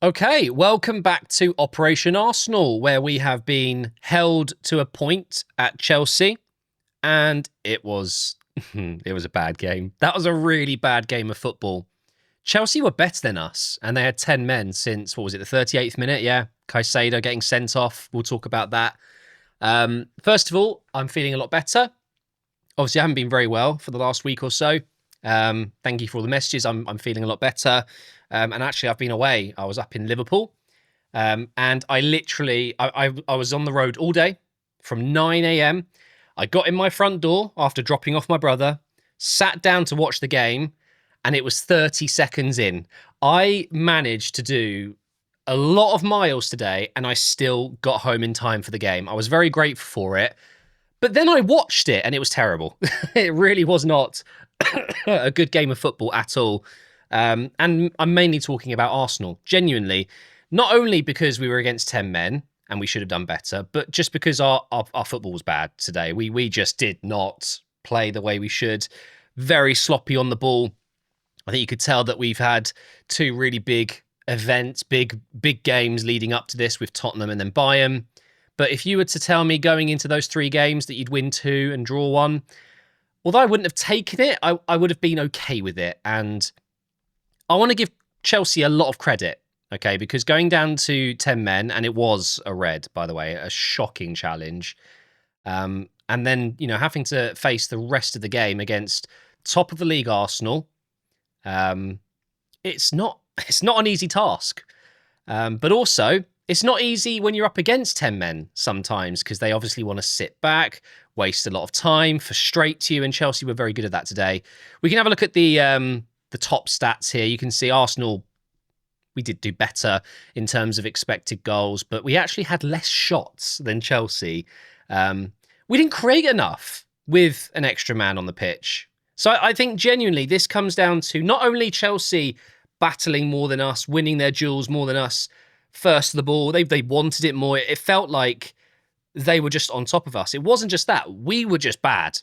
Okay, welcome back to Operation Arsenal, where we have been held to a point at Chelsea, and it was it was a bad game. That was a really bad game of football. Chelsea were better than us, and they had 10 men since, what was it, the 38th minute? Yeah, Caicedo getting sent off. We'll talk about that. First of all, I'm feeling a lot better. Obviously, I haven't been very well for the last week or so. Thank you for all the messages. I'm feeling a lot better. And actually, I've been away. I was up in Liverpool, and I literally I was on the road all day from 9 a.m. I got in my front door after dropping off my brother, sat down to watch the game, and it was 30 seconds in. I managed to do a lot of miles today, and I still got home in time for the game. I was very grateful for it. But then I watched it and it was terrible. It really was not a good game of football at all. And I'm mainly talking about Arsenal, genuinely. Not only because we were against 10 men and we should have done better, but just because our football was bad today. We just did not play the way we should. Very sloppy on the ball. I think you could tell that we've had two really big events, big games leading up to this with Tottenham and then Bayern. But if you were to tell me going into those three games that you'd win two and draw one, although I wouldn't have taken it, I would have been okay with it. And I want to give Chelsea a lot of credit, okay? Because going down to 10 men, and it was a red, by the way, a shocking challenge. And then, having to face the rest of the game against top of the league Arsenal, it's not an easy task. But also, it's not easy when you're up against 10 men sometimes because they obviously want to sit back, waste a lot of time, frustrate you, and Chelsea were very good at that today. We can have a look at the top stats here. You can see Arsenal, we did do better in terms of expected goals, but we actually had less shots than Chelsea. We didn't create enough with an extra man on the pitch. So I think genuinely this comes down to not only Chelsea battling more than us, winning their duels more than us, first to the ball. They wanted it more. It felt like they were just on top of us. It wasn't just that. We were just bad.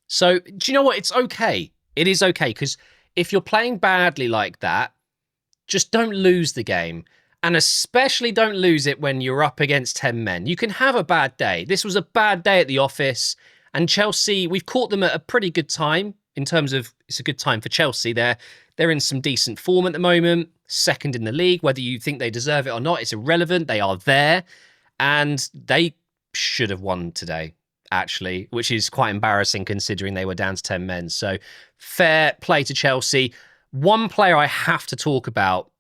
So do you know what? It's okay. It is okay because if you're playing badly like that, just don't lose the game. And especially don't lose it when you're up against 10 men. You can have a bad day. This was a bad day at the office. And Chelsea, we've caught them at a pretty good time in terms of it's a good time for Chelsea. They're in some decent form at the moment, second in the league. Whether you think they deserve it or not, it's irrelevant. They are there, and they should have won today, actually, which is quite embarrassing considering they were down to 10 men. So fair play to Chelsea. One player I have to talk about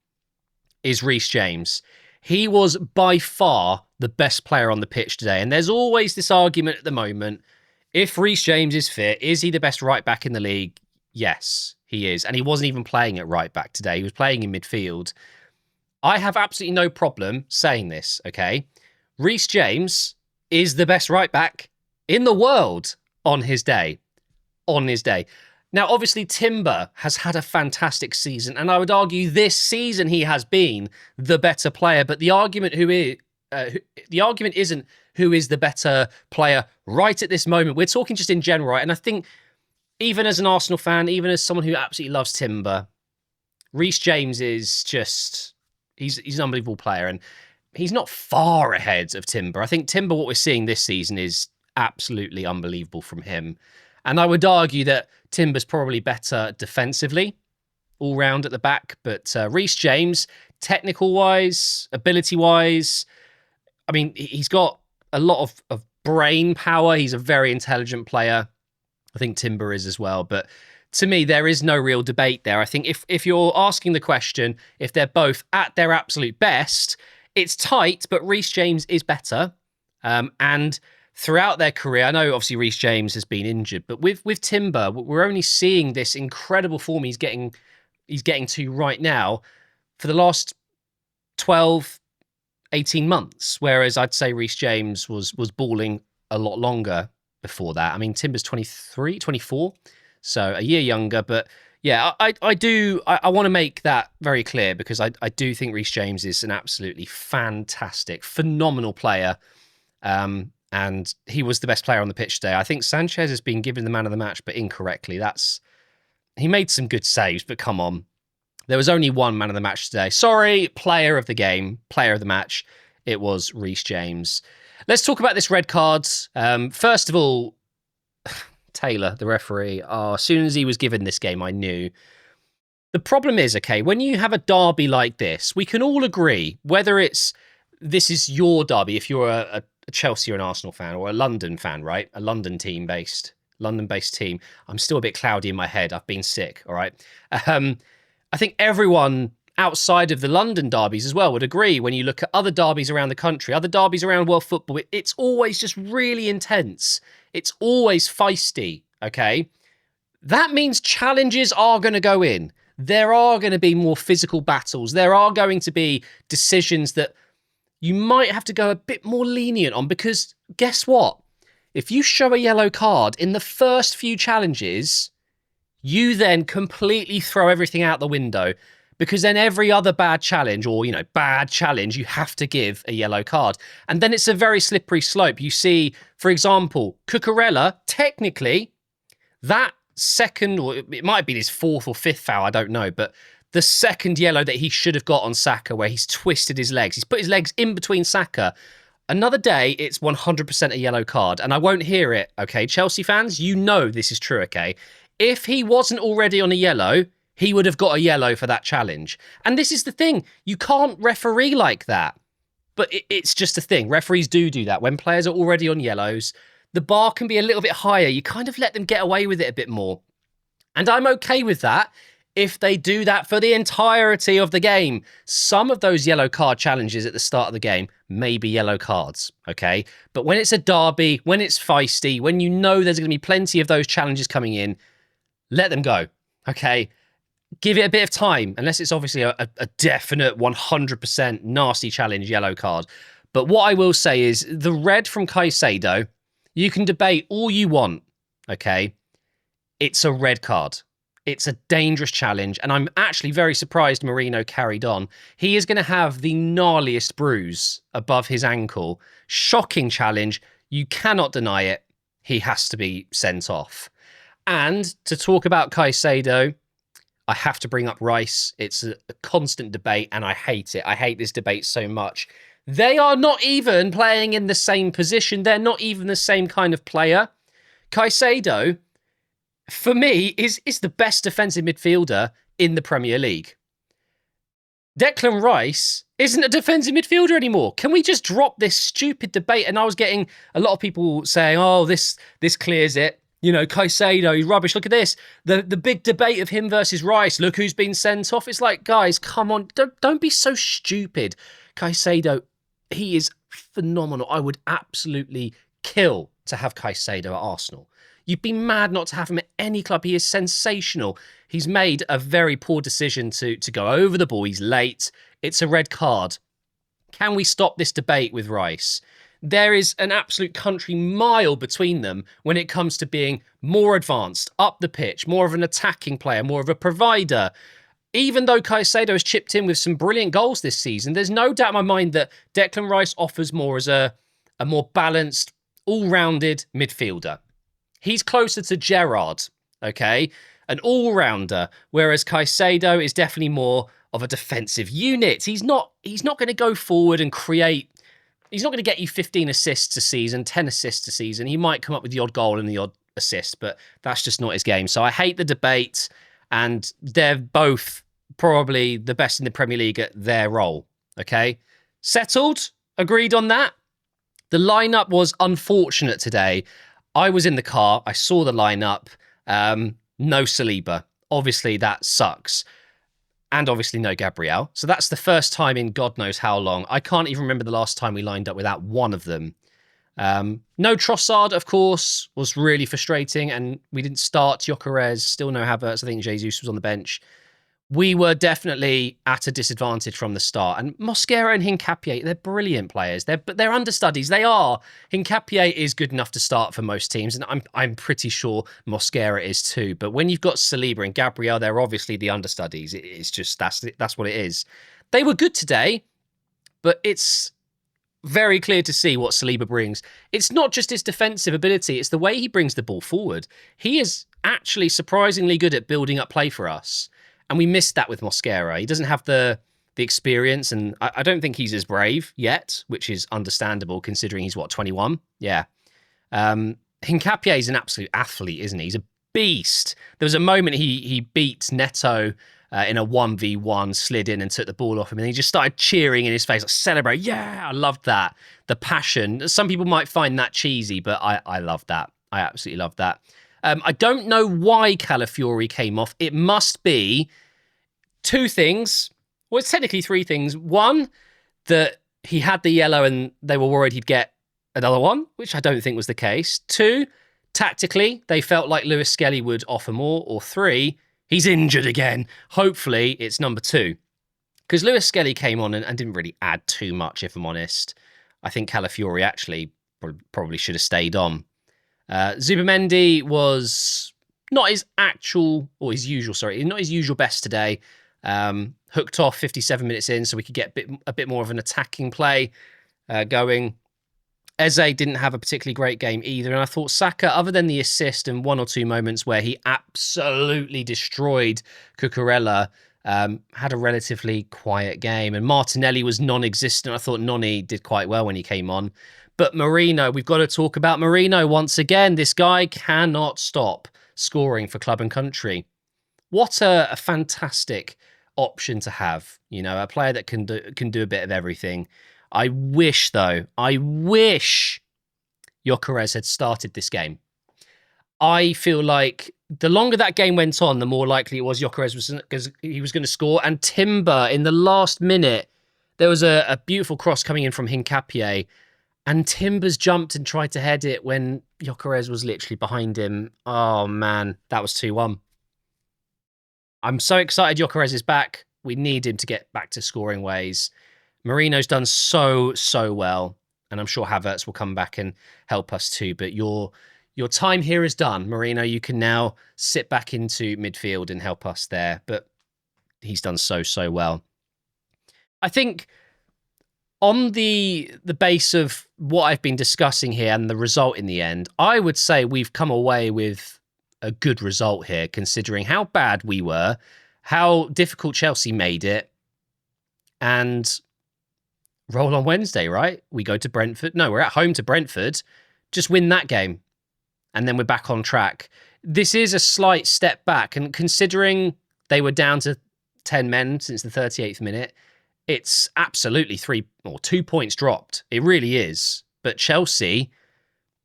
is Reece James. He was by far the best player on the pitch today, and there's always this argument at the moment. If Reece James is fit, is he the best right back in the league? Yes, he is. And he wasn't even playing at right back today. He was playing in midfield. I have absolutely no problem saying this, okay? Reece James is the best right back in the world on his day. On his day. Now, obviously, Timber has had a fantastic season, and I would argue this season he has been the better player. But the argument isn't who is the better player right at this moment. We're talking just in general, right? And I think even as an Arsenal fan, even as someone who absolutely loves Timber, Reece James is just, he's an unbelievable player. And he's not far ahead of Timber. I think Timber, what we're seeing this season is absolutely unbelievable from him. And I would argue that Timber's probably better defensively, all round at the back. But Reece James, technical-wise, ability-wise, I mean, he's got a lot of brain power. He's a very intelligent player. I think Timber is as well. But to me, there is no real debate there. I think if you're asking the question, if they're both at their absolute best, it's tight, but Reece James is better. And throughout their career, I know obviously Reece James has been injured, but with Timber, we're only seeing this incredible form he's getting to right now for the last 12, 18 months, whereas I'd say Reece James was balling a lot longer before that. I mean, Timber's 23, 24, so a year younger, but yeah, I want to make that very clear because I do think Reece James is an absolutely fantastic, phenomenal player. And he was the best player on the pitch today. I think Sanchez has been given the man of the match, but incorrectly. He made some good saves, but come on. There was only one man of the match today. Sorry, player of the game, player of the match. It was Reece James. Let's talk about this red card. First of all, Taylor, the referee, as soon as he was given this game, I knew. The problem is, okay, when you have a derby like this, we can all agree, whether this is your derby, if you're a Chelsea or an Arsenal fan, or a London fan, right? A London-based team. I'm still a bit cloudy in my head. I've been sick, all right? I think everyone outside of the London derbies as well would agree when you look at other derbies around the country, other derbies around world football, it's always just really intense. It's always feisty, okay? That means challenges are going to go in. There are going to be more physical battles. There are going to be decisions that you might have to go a bit more lenient on, because guess what? If you show a yellow card in the first few challenges, you then completely throw everything out the window, because then every other bad challenge or, bad challenge, you have to give a yellow card. And then it's a very slippery slope. You see, for example, Cucurella, technically, that second, or it might be his fourth or fifth foul, I don't know, but the second yellow that he should have got on Saka, where he's twisted his legs, he's put his legs in between Saka. Another day, it's 100% a yellow card, and I won't hear it, okay? Chelsea fans, you know this is true, okay? If he wasn't already on a yellow, he would have got a yellow for that challenge. And this is the thing. You can't referee like that. But it's just a thing. Referees do that. When players are already on yellows, the bar can be a little bit higher. You kind of let them get away with it a bit more. And I'm okay with that if they do that for the entirety of the game. Some of those yellow card challenges at the start of the game may be yellow cards, okay? But when it's a derby, when it's feisty, when you know there's going to be plenty of those challenges coming in, let them go, okay? Give it a bit of time, unless it's obviously a definite 100% nasty challenge yellow card. But what I will say is the red from Caicedo, you can debate all you want, okay? It's a red card. It's a dangerous challenge, and I'm actually very surprised Marino carried on. He is going to have the gnarliest bruise above his ankle. Shocking challenge. You cannot deny it. He has to be sent off. And to talk about Caicedo, I have to bring up Rice. It's a constant debate, and I hate it. I hate this debate so much. They are not even playing in the same position. They're not even the same kind of player. Caicedo, for me, is the best defensive midfielder in the Premier League. Declan Rice isn't a defensive midfielder anymore. Can we just drop this stupid debate? And I was getting a lot of people saying, oh, this clears it. Caicedo, he's rubbish. Look at this. The big debate of him versus Rice. Look who's been sent off. It's like, guys, come on. Don't be so stupid. Caicedo, he is phenomenal. I would absolutely kill to have Caicedo at Arsenal. You'd be mad not to have him at any club. He is sensational. He's made a very poor decision to go over the ball. He's late. It's a red card. Can we stop this debate with Rice? There is an absolute country mile between them when it comes to being more advanced, up the pitch, more of an attacking player, more of a provider. Even though Caicedo has chipped in with some brilliant goals this season, there's no doubt in my mind that Declan Rice offers more as a more balanced, all-rounded midfielder. He's closer to Gerrard, okay? An all-rounder, whereas Caicedo is definitely more of a defensive unit. He's not going to go forward and create. He's not going to get you 15 assists a season, 10 assists a season. He might come up with the odd goal and the odd assist, but that's just not his game. So I hate the debate, and they're both probably the best in the Premier League at their role, okay? Settled? Agreed on that? The lineup was unfortunate today. I was in the car. I saw the lineup. No Saliba. Obviously, that sucks. And obviously no Gabriel. So that's the first time in God knows how long. I can't even remember the last time we lined up without one of them. No Trossard, of course, was really frustrating. And we didn't start Gyökeres, still no Havertz. I think Jesus was on the bench. We were definitely at a disadvantage from the start. And Mosquera and Hincapié, they're brilliant players. They're understudies. They are. Hincapié is good enough to start for most teams, and I'm pretty sure Mosquera is too. But when you've got Saliba and Gabriel, they're obviously the understudies. It's just that's what it is. They were good today, but it's very clear to see what Saliba brings. It's not just his defensive ability, it's the way he brings the ball forward. He is actually surprisingly good at building up play for us. And we missed that with Mosquera. He doesn't have the experience, and I don't think he's as brave yet, which is understandable considering he's, what, 21? Yeah. Hincapié is an absolute athlete, isn't he? He's a beast. There was a moment he beat Neto in a 1v1, slid in and took the ball off him, and he just started cheering in his face, like, celebrate. Yeah, I loved that. The passion. Some people might find that cheesy, but I love that. I absolutely love that. I don't know why Calafiori came off. It must be two things. Well, it's technically three things. One, that he had the yellow and they were worried he'd get another one, which I don't think was the case. Two, tactically, they felt like Lewis Skelly would offer more. Or three, he's injured again. Hopefully, it's number two. Because Lewis Skelly came on and didn't really add too much, if I'm honest. I think Calafiori actually probably should have stayed on. Zubimendi was not his usual best today. Hooked off 57 minutes in, so we could get a bit more of an attacking play going. Eze didn't have a particularly great game either, and I thought Saka, other than the assist and one or two moments where he absolutely destroyed Cucurella, had a relatively quiet game. And Martinelli was non-existent. I thought Noni did quite well when he came on. But Merino, we've got to talk about Merino once again. This guy cannot stop scoring for club and country. What a fantastic option to have, you know, a player that can do a bit of everything. I wish Gyökeres had started this game. I feel like the longer that game went on, the more likely it was Gyökeres was going to score. And Timber, in the last minute, there was a beautiful cross coming in from Hincapié, and Timbers jumped and tried to head it when Gyökeres was literally behind him. Oh man, that was 2-1. I'm so excited Gyökeres is back. We need him to get back to scoring ways. Marino's done so well, and I'm sure Havertz will come back and help us too. But your time here is done, Marino. You can now sit back into midfield and help us there. But he's done so well. I think on the base of what I've been discussing here and the result in the end, I would say we've come away with a good result here, considering how bad we were, how difficult Chelsea made it, and roll on Wednesday, right? We go to Brentford. No, we're at home to Brentford. Just win that game, and then we're back on track. This is a slight step back, and considering they were down to 10 men since the 38th minute, it's absolutely 2 points dropped. It really is. But Chelsea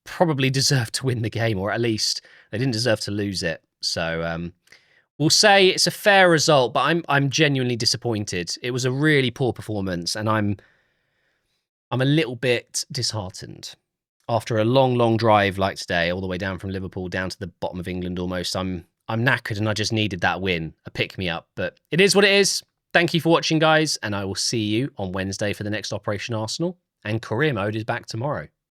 probably deserved to win the game, or at least they didn't deserve to lose it. So we'll say it's a fair result, but I'm genuinely disappointed. It was a really poor performance, and I'm a little bit disheartened. After a long drive like today, all the way down from Liverpool down to the bottom of England almost, I'm knackered, and I just needed that win, a pick-me-up. But it is what it is. Thank you for watching, guys, and I will see you on Wednesday for the next Operation Arsenal. And Career Mode is back tomorrow.